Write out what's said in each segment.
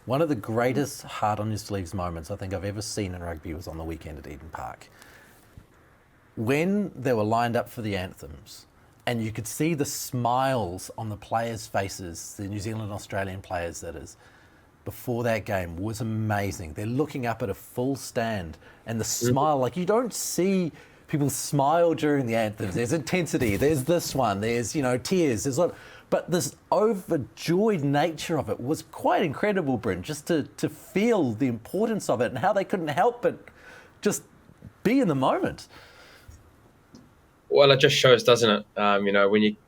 One of the greatest heart on your sleeves moments I think I've ever seen in rugby was on the weekend at Eden Park. When they were lined up for the anthems, and you could see the smiles on the players' faces, the New Zealand and Australian players that is, before that game was amazing. They're looking up at a full stand, and the smile, like you don't see people smile during the anthems. There's intensity, there's this one, there's, tears, there's what, but this overjoyed nature of it was quite incredible, Bryn, just to feel the importance of it and how they couldn't help but just be in the moment. Well, it just shows, doesn't it?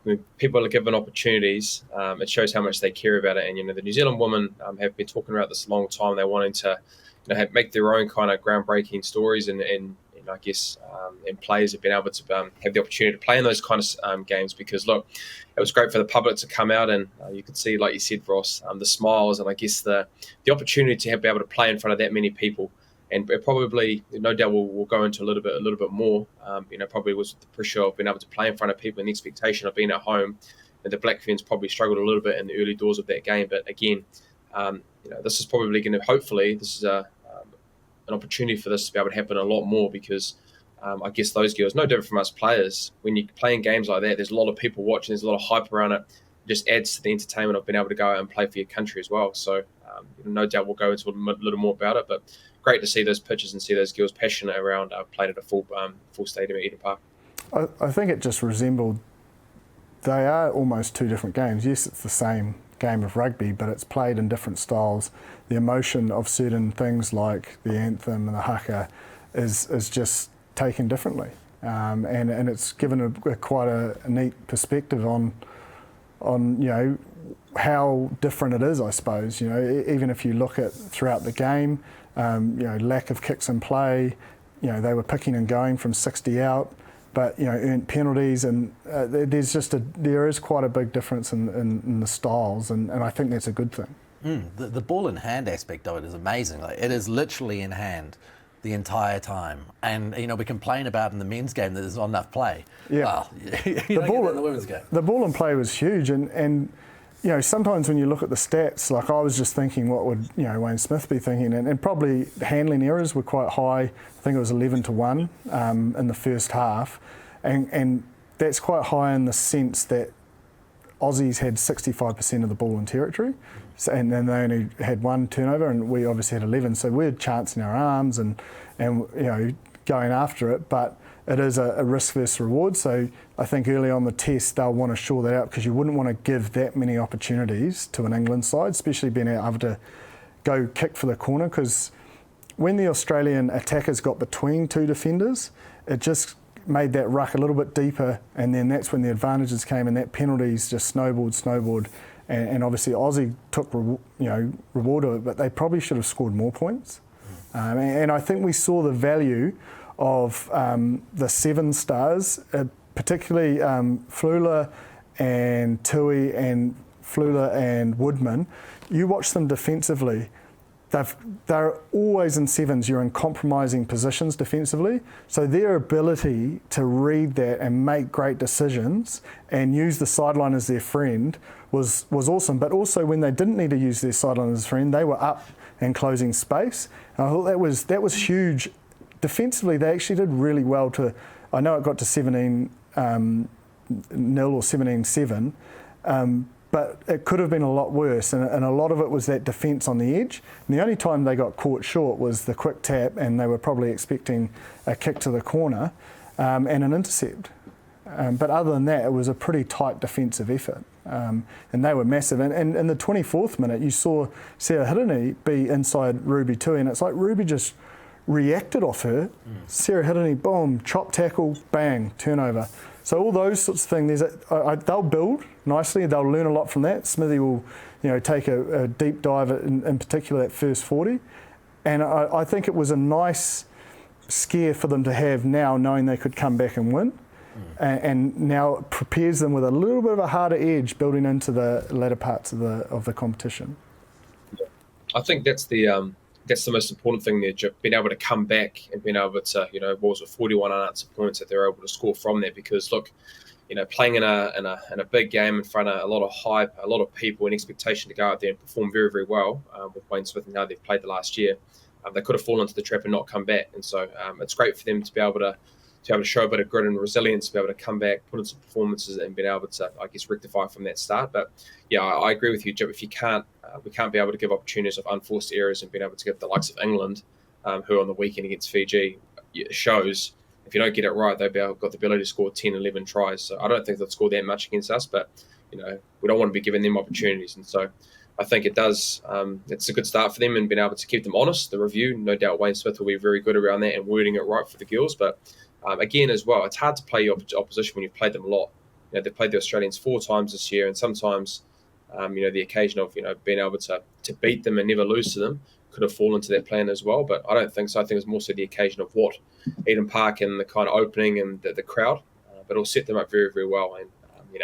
When people are given opportunities, it shows how much they care about it. And the New Zealand women have been talking about this a long time. They're wanting to, make their own kind of groundbreaking stories, and I guess and players have been able to have the opportunity to play in those kind of games. Because look, it was great for the public to come out, and you could see, like you said, Ross, the smiles, and I guess the opportunity to be able to play in front of that many people. And it probably, no doubt, we'll go into a little bit more. Probably was the pressure of being able to play in front of people and the expectation of being at home. And the Black Ferns probably struggled a little bit in the early doors of that game. But again, this is probably going to, hopefully, this is an opportunity for this to be able to happen a lot more, because I guess those girls, no different from us players, when you're playing games like that, there's a lot of people watching, there's a lot of hype around it. It just adds to the entertainment of being able to go out and play for your country as well. So no doubt we'll go into a little more about it, but great to see those pictures and see those girls passionate around playing at a full stadium at Eden Park. I think it just resembled, they are almost two different games. Yes, it's the same game of rugby, but it's played in different styles. The emotion of certain things like the anthem and the haka is just taken differently. And it's given quite a neat perspective on how different it is, I suppose. Even if you look at throughout the game, lack of kicks in play, they were picking and going from 60 out, but earned penalties, and there is quite a big difference in the styles, and I think that's a good thing. The ball in hand aspect of it is amazing. Like, it is literally in hand the entire time, and we complain about in the men's game that there's not enough play. Yeah, the ball in the women's game. The ball in play was huge, and sometimes when you look at the stats, like I was just thinking, what would Wayne Smith be thinking? And probably handling errors were quite high. I think it was 11-1 in the first half, and that's quite high in the sense that Aussies had 65% of the ball in territory, and then they only had one turnover, and we obviously had 11. So we had chancing our arms and going after it, but it is a risk versus reward. So I think early on the test they'll want to shore that out, because you wouldn't want to give that many opportunities to an England side, especially being able to go kick for the corner, because when the Australian attackers got between two defenders, it just made that ruck a little bit deeper, and then that's when the advantages came, and that penalties just snowballed, and obviously Aussie took reward of it, but they probably should have scored more points. And I think we saw the value of the 7 stars, particularly Flula and Tui and Flula and Woodman. You watch them defensively, they're always in sevens. You're in compromising positions defensively. So their ability to read that and make great decisions and use the sideline as their friend was awesome. But also when they didn't need to use their sideline as a friend, they were up and closing space. And I thought that was huge. Defensively, they actually did really well. I know it got to 17-0 or 17-7, but it could have been a lot worse, and a lot of it was that defence on the edge. And the only time they got caught short was the quick tap, and they were probably expecting a kick to the corner and an intercept. But other than that, it was a pretty tight defensive effort, and they were massive. And in the 24th minute, you saw Sarah Hirini be inside Ruby Tui, and it's like Ruby just reacted off her. Sarah Hirini, boom, chop tackle, bang, turnover. So all those sorts of things, they'll build nicely. They'll learn a lot from that. Smithy will, take a deep dive in particular that first 40, and I think it was a nice scare for them to have now, knowing they could come back and win, and now it prepares them with a little bit of a harder edge building into the latter parts of the competition. I think that's the most important thing there, being able to come back and being able to, what was it, 41 unanswered points that they're able to score from there. Because look, playing in a big game in front of a lot of hype, a lot of people, and expectation to go out there and perform very, very well with Wayne Smith and how they've played the last year. They could have fallen into the trap and not come back, and so it's great for them to be able to show a bit of grit and resilience, to be able to come back, put in some performances, and be able to, I guess, rectify from that start. But yeah, I agree with you, Jim. If you can't, we can't be able to give opportunities of unforced errors and being able to give the likes of England, who on the weekend against Fiji shows, if you don't get it right, they've got the ability to score 10, 11 tries. So I don't think they'll score that much against us, but we don't want to be giving them opportunities, and so I think it does. It's a good start for them and being able to keep them honest. The review, no doubt, Wayne Smith will be very good around that and wording it right for the girls. But again, as well, it's hard to play your opposition when you've played them a lot. They've played the Australians 4 times this year, and sometimes, the occasion of being able to beat them and never lose to them could have fallen into that plan as well. But I don't think so. I think it's more so the occasion of what Eden Park and the kind of opening and the crowd, but it'll set them up very, very well. And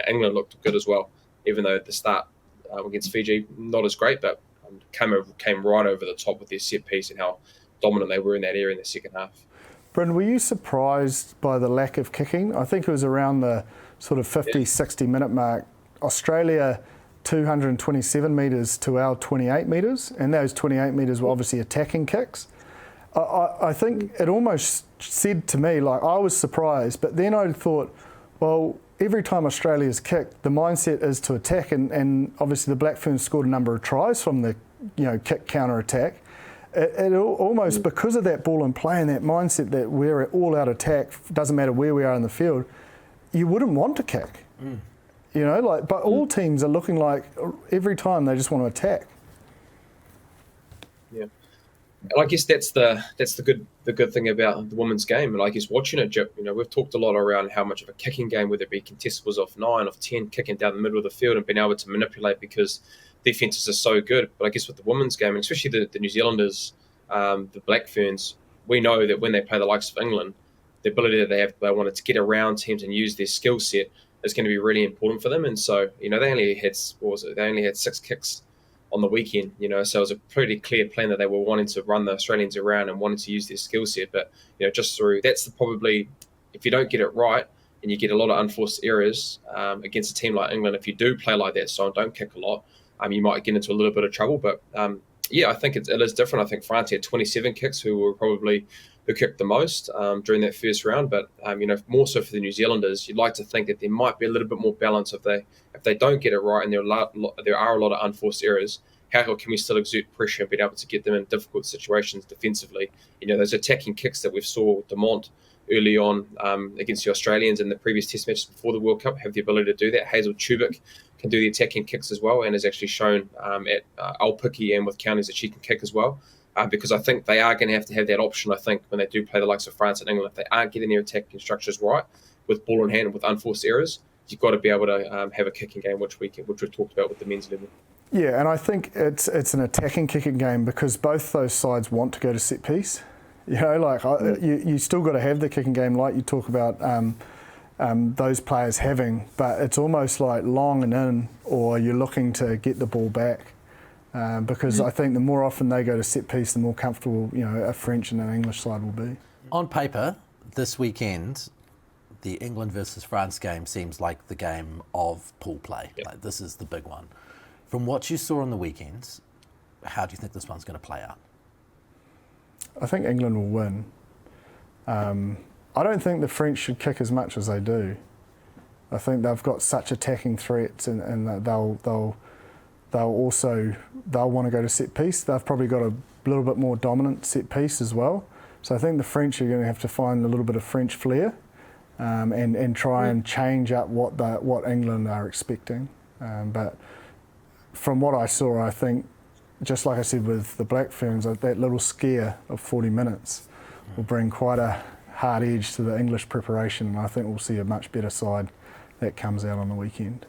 England looked good as well, even though at the start against Fiji not as great, but came right over the top with their set piece and how dominant they were in that area in the second half. Brendan, were you surprised by the lack of kicking? I think it was around the sort of 50, 60 minute mark. Australia 227 metres to our 28 metres, and those 28 metres were obviously attacking kicks. I think it almost said to me, like, I was surprised, but then I thought, well, every time Australia's kicked, the mindset is to attack, and obviously the Black Ferns scored a number of tries from the kick counter attack. It almost, because of that ball in play and that mindset that we're all out attack, doesn't matter where we are in the field, you wouldn't want to kick. But all teams are looking like every time they just want to attack. Yeah, and I guess that's the good thing about the women's game. And I guess watching it, Jip, we've talked a lot around how much of a kicking game, whether it be contestables off 9, off 10, kicking down the middle of the field and being able to manipulate because defenses are so good. But I guess with the women's game, and especially the New Zealanders, the Black Ferns, we know that when they play the likes of England, the ability that they wanted to get around teams and use their skill set is going to be really important for them. And so, they only had 6 kicks on the weekend, so it was a pretty clear plan that they were wanting to run the Australians around and wanting to use their skill set. But, just through, that's probably, if you don't get it right and you get a lot of unforced errors against a team like England, if you do play like that, so don't kick a lot, you might get into a little bit of trouble. But I think it is different. I think France had 27 kicks, who kicked the most during that first round. But more so for the New Zealanders, you'd like to think that there might be a little bit more balance if they don't get it right, and there are a lot of unforced errors. How can we still exert pressure and be able to get them in difficult situations defensively? Those attacking kicks that we saw Demont early on against the Australians in the previous Test matches before the World Cup have the ability to do that. Hazel Tubic can do the attacking kicks as well, and has actually shown at Aupiki and with counties that she can kick as well. Because I think they are going to have that option, I think, when they do play the likes of France and England. If they aren't getting their attacking structures right with ball in hand and with unforced errors, you've got to be able to have a kicking game, which we've talked about with the men's level. Yeah, and I think it's an attacking kicking game because both those sides want to go to set piece. You still got to have the kicking game like you talk about those players having, but it's almost like long and in, or you're looking to get the ball back. Because I think the more often they go to set piece, the more comfortable a French and an English side will be. On paper, this weekend, the England versus France game seems like the game of pool play. Yep. Like, this is the big one. From what you saw on the weekends, how do you think this one's going to play out? I think England will win. I don't think the French should kick as much as they do. I think they've got such attacking threats, and that they'll want to go to set piece. They've probably got a little bit more dominant set piece as well. So I think the French are going to have to find a little bit of French flair and try and change up what England are expecting. But from what I saw, I think, just like I said with the Black Ferns, that little scare of 40 minutes will bring quite a hard edge to the English preparation, and I think we'll see a much better side that comes out on the weekend.